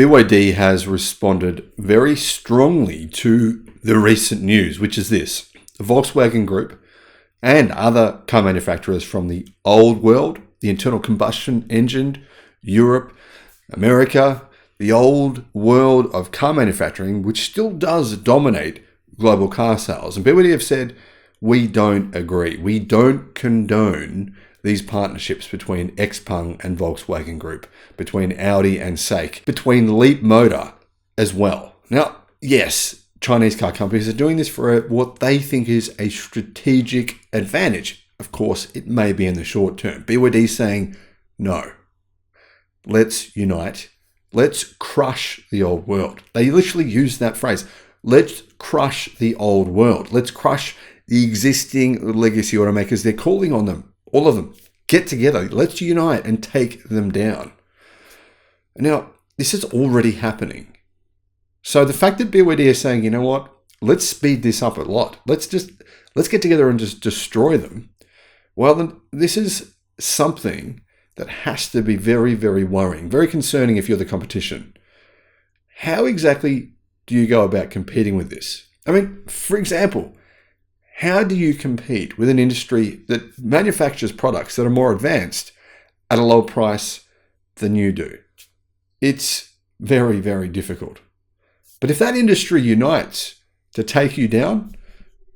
BYD has responded very strongly to the recent news, which is this. The Volkswagen Group and other car manufacturers from the old world, the internal combustion engine, Europe, America, the old world of car manufacturing, which still does dominate global car sales. And BYD have said, we don't agree. We don't condone these partnerships between XPeng and Volkswagen Group, between Audi and SAIC, between Leap Motor as well. Now, yes, Chinese car companies are doing this for what they think is a strategic advantage. Of course, it may be in the short term. BYD is saying, no, let's unite. Let's crush the old world. They literally use that phrase. Let's crush the old world. Let's crush the existing legacy automakers. They're calling on them. All of them, get together. Let's unite and take them down. Now, this is already happening. So the fact that BYD is saying, you know what, let's speed this up a lot. Let's get together and just destroy them. Well, then this is something that has to be very, very worrying, very concerning if you're the competition. How exactly do you go about competing with this? I mean, for example, how do you compete with an industry that manufactures products that are more advanced at a lower price than you do? It's very, very difficult. But if that industry unites to take you down,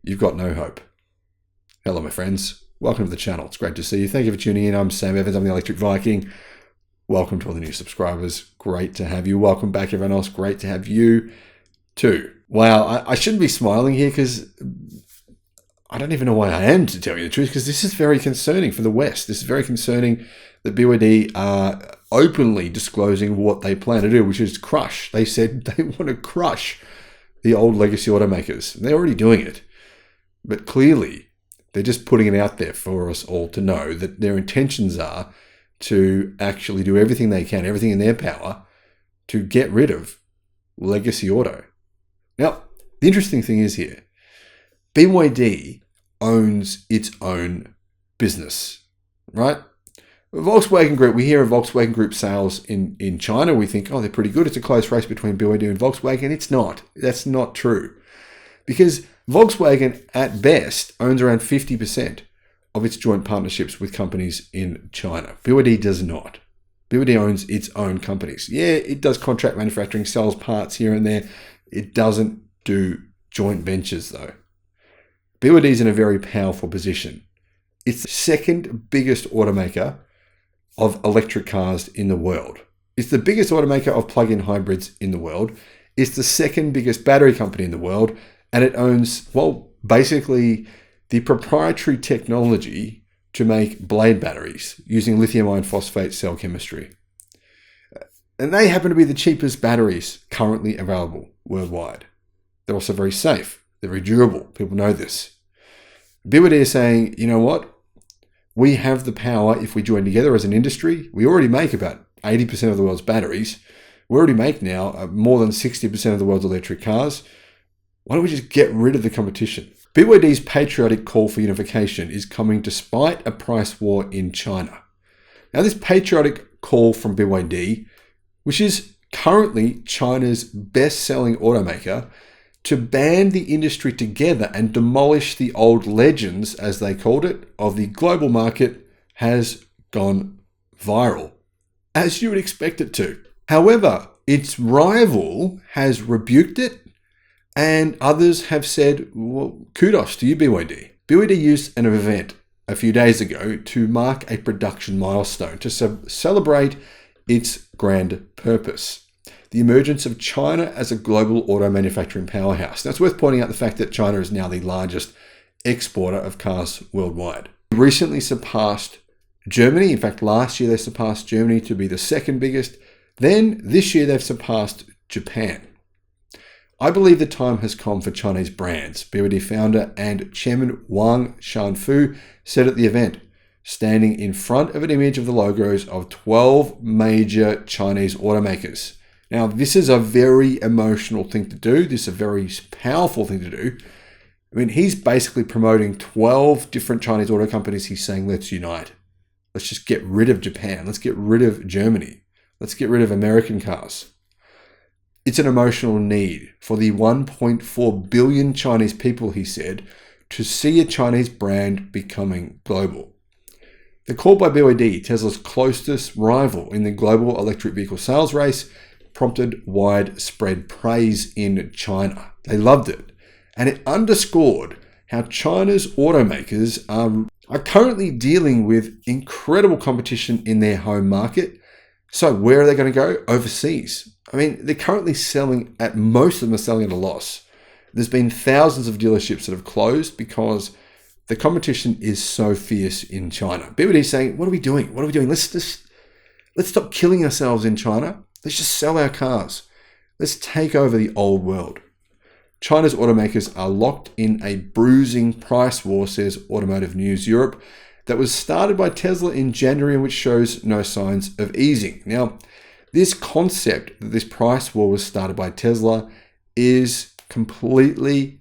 you've got no hope. Hello, my friends. Welcome to the channel. It's great to see you. Thank you for tuning in. I'm Sam Evans. I'm the Electric Viking. Welcome to all the new subscribers. Great to have you. Welcome back, everyone else. Great to have you too. Wow, I shouldn't be smiling here because I don't even know why I am, to tell you the truth, because this is very concerning for the West. This is very concerning that BYD are openly disclosing what they plan to do, which is crush. They said they want to crush the old legacy automakers. They're already doing it. But clearly, they're just putting it out there for us all to know that their intentions are to actually do everything they can, everything in their power, to get rid of legacy auto. Now, the interesting thing is here, BYD owns its own business, right? Volkswagen Group, we hear of Volkswagen Group sales in China. We think, oh, they're pretty good. It's a close race between BYD and Volkswagen. It's not. That's not true. Because Volkswagen, at best, owns around 50% of its joint partnerships with companies in China. BYD does not. BYD owns its own companies. Yeah, it does contract manufacturing, sells parts here and there. It doesn't do joint ventures, though. BYD is in a very powerful position. It's the second biggest automaker of electric cars in the world. It's the biggest automaker of plug-in hybrids in the world. It's the second biggest battery company in the world. And it owns, well, basically the proprietary technology to make blade batteries using lithium iron phosphate cell chemistry. And they happen to be the cheapest batteries currently available worldwide. They're also very safe. They're very durable. People know this. BYD is saying, you know what? We have the power if we join together as an industry. We already make about 80% of the world's batteries. We already make now more than 60% of the world's electric cars. Why don't we just get rid of the competition? BYD's patriotic call for unification is coming despite a price war in China. Now, this patriotic call from BYD, which is currently China's best-selling automaker, to band the industry together and demolish the old legends, as they called it, of the global market, has gone viral, as you would expect it to. However, its rival has rebuked it, and others have said, well, kudos to you, BYD. BYD used an event a few days ago to mark a production milestone, to celebrate its grand purpose, the emergence of China as a global auto manufacturing powerhouse. Now, it's worth pointing out the fact that China is now the largest exporter of cars worldwide. It recently surpassed Germany. In fact, last year they surpassed Germany to be the second biggest. Then this year they've surpassed Japan. I believe the time has come for Chinese brands. BYD founder and chairman Wang Shanfu said at the event, standing in front of an image of the logos of 12 major Chinese automakers. Now, this is a very emotional thing to do. This is a very powerful thing to do. I mean, he's basically promoting 12 different Chinese auto companies. He's saying, let's unite. Let's just get rid of Japan. Let's get rid of Germany. Let's get rid of American cars. It's an emotional need for the 1.4 billion Chinese people, he said, to see a Chinese brand becoming global. The call by BYD, Tesla's closest rival in the global electric vehicle sales race, prompted widespread praise in China. They loved it. And it underscored how China's automakers are currently dealing with incredible competition in their home market. So where are they going to go? Overseas. I mean, they're currently selling most of them are selling at a loss. There's been thousands of dealerships that have closed because the competition is so fierce in China. BYD is saying, what are we doing? What are we doing? Let's stop killing ourselves in China. Let's just sell our cars. Let's take over the old world. China's automakers are locked in a bruising price war, says Automotive News Europe, that was started by Tesla in January and which shows no signs of easing. Now, this concept that this price war was started by Tesla is completely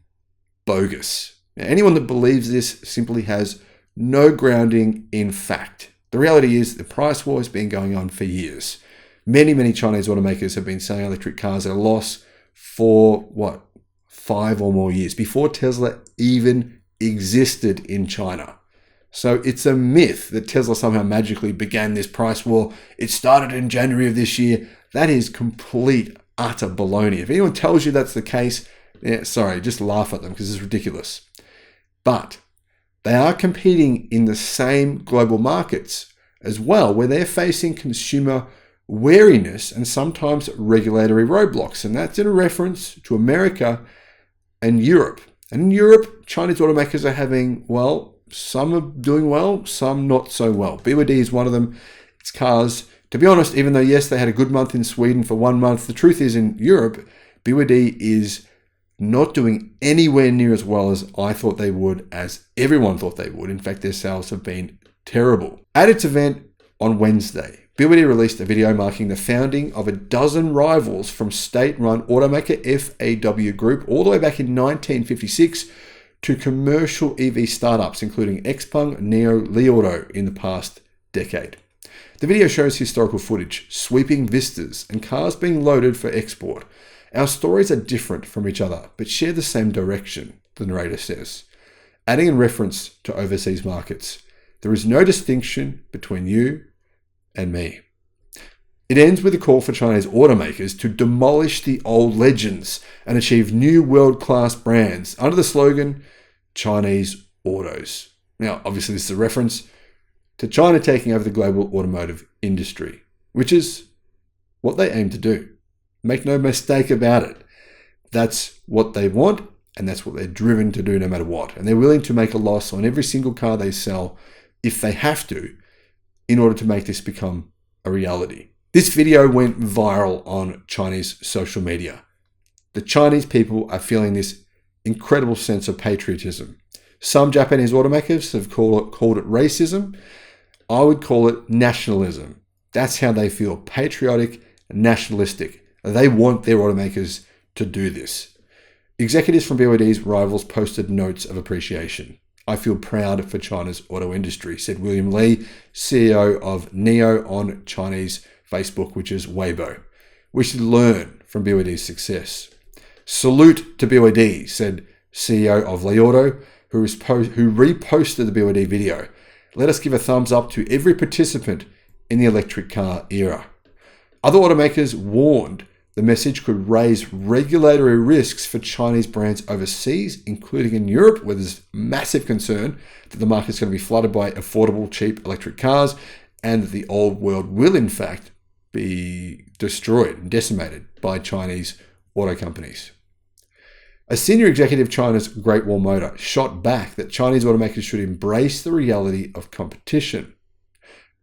bogus. Now, anyone that believes this simply has no grounding in fact. The reality is the price war has been going on for years. Many Chinese automakers have been selling electric cars at a loss for 5 or more years, before Tesla even existed in China. So it's a myth that Tesla somehow magically began this price war. It started in January of this year. That is complete, utter baloney. If anyone tells you that's the case, sorry, just laugh at them because it's ridiculous. But they are competing in the same global markets as well, where they're facing consumer wariness and sometimes regulatory roadblocks. And that's in a reference to America and Europe. And in Europe, Chinese automakers are having, some are doing well, some not so well. BYD is one of them. Its cars, to be honest, even though, yes, they had a good month in Sweden for 1 month, the truth is in Europe, BYD is not doing anywhere near as well as I thought they would, as everyone thought they would. In fact, their sales have been terrible. At its event on Wednesday, BYD released a video marking the founding of a dozen rivals from state-run automaker FAW Group all the way back in 1956 to commercial EV startups, including Xpeng, NIO, Li Auto in the past decade. The video shows historical footage, sweeping vistas, and cars being loaded for export. Our stories are different from each other, but share the same direction, the narrator says. Adding in reference to overseas markets, there is no distinction between you and me. It ends with a call for Chinese automakers to demolish the old legends and achieve new world-class brands under the slogan, Chinese autos. Now, obviously this is a reference to China taking over the global automotive industry, which is what they aim to do. Make no mistake about it. That's what they want, and that's what they're driven to do no matter what. And they're willing to make a loss on every single car they sell if they have to, in order to make this become a reality. This video went viral on Chinese social media. The Chinese people are feeling this incredible sense of patriotism. Some Japanese automakers have called it racism. I would call it nationalism. That's how they feel, patriotic, nationalistic. They want their automakers to do this. Executives from BYD's rivals posted notes of appreciation. I feel proud for China's auto industry, said William Li, CEO of NIO on Chinese Facebook, which is Weibo. We should learn from BYD's success. Salute to BYD, said CEO of Li Auto, who reposted the BYD video. Let us give a thumbs up to every participant in the electric car era. Other automakers warned the message could raise regulatory risks for Chinese brands overseas, including in Europe, where there's massive concern that the market's going to be flooded by affordable, cheap electric cars, and that the old world will, in fact, be destroyed and decimated by Chinese auto companies. A senior executive of China's Great Wall Motor shot back that Chinese automakers should embrace the reality of competition.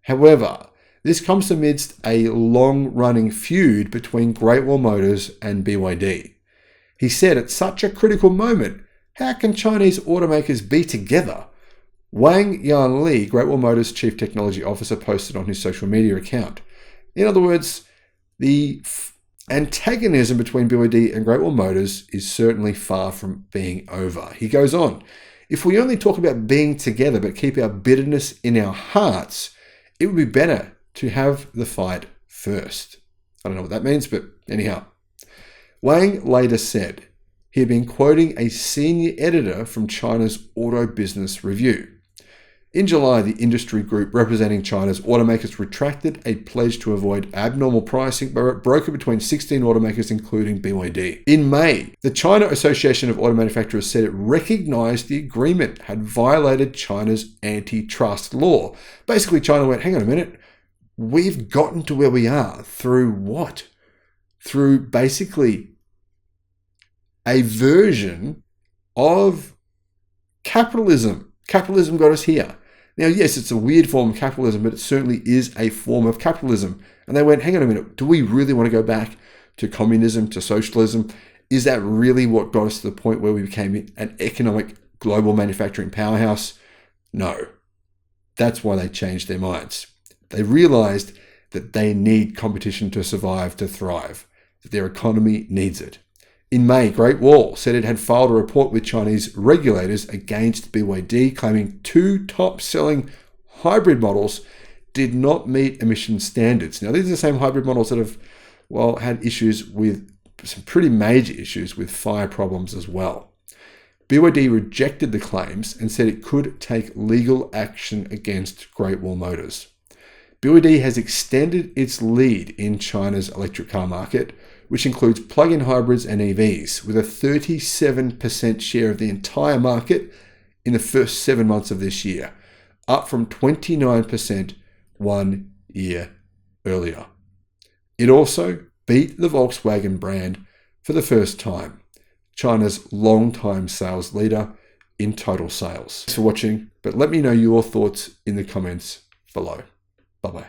However, this comes amidst a long-running feud between Great Wall Motors and BYD. He said, at such a critical moment, how can Chinese automakers be together? Wang Yanli, Great Wall Motors Chief Technology Officer, posted on his social media account. In other words, the antagonism between BYD and Great Wall Motors is certainly far from being over. He goes on, if we only talk about being together but keep our bitterness in our hearts, it would be better to have the fight first. I don't know what that means, but anyhow. Wang later said he had been quoting a senior editor from China's Auto Business Review. In July, the industry group representing China's automakers retracted a pledge to avoid abnormal pricing brokered between 16 automakers, including BYD. In May, the China Association of Auto Manufacturers said it recognized the agreement had violated China's antitrust law. Basically, China went, hang on a minute, we've gotten to where we are through what? Through basically a version of capitalism. Capitalism got us here. Now, yes, it's a weird form of capitalism, but it certainly is a form of capitalism. And they went, hang on a minute, do we really want to go back to communism, to socialism? Is that really what got us to the point where we became an economic global manufacturing powerhouse? No. That's why they changed their minds. They realized that they need competition to survive, to thrive, that their economy needs it. In May, Great Wall said it had filed a report with Chinese regulators against BYD, claiming 2 top-selling hybrid models did not meet emission standards. Now, these are the same hybrid models that have, had issues with some pretty major issues with fire problems as well. BYD rejected the claims and said it could take legal action against Great Wall Motors. BYD has extended its lead in China's electric car market, which includes plug-in hybrids and EVs, with a 37% share of the entire market in the first 7 months of this year, up from 29% 1 year earlier. It also beat the Volkswagen brand for the first time, China's longtime sales leader in total sales. Thanks for watching, but let me know your thoughts in the comments below.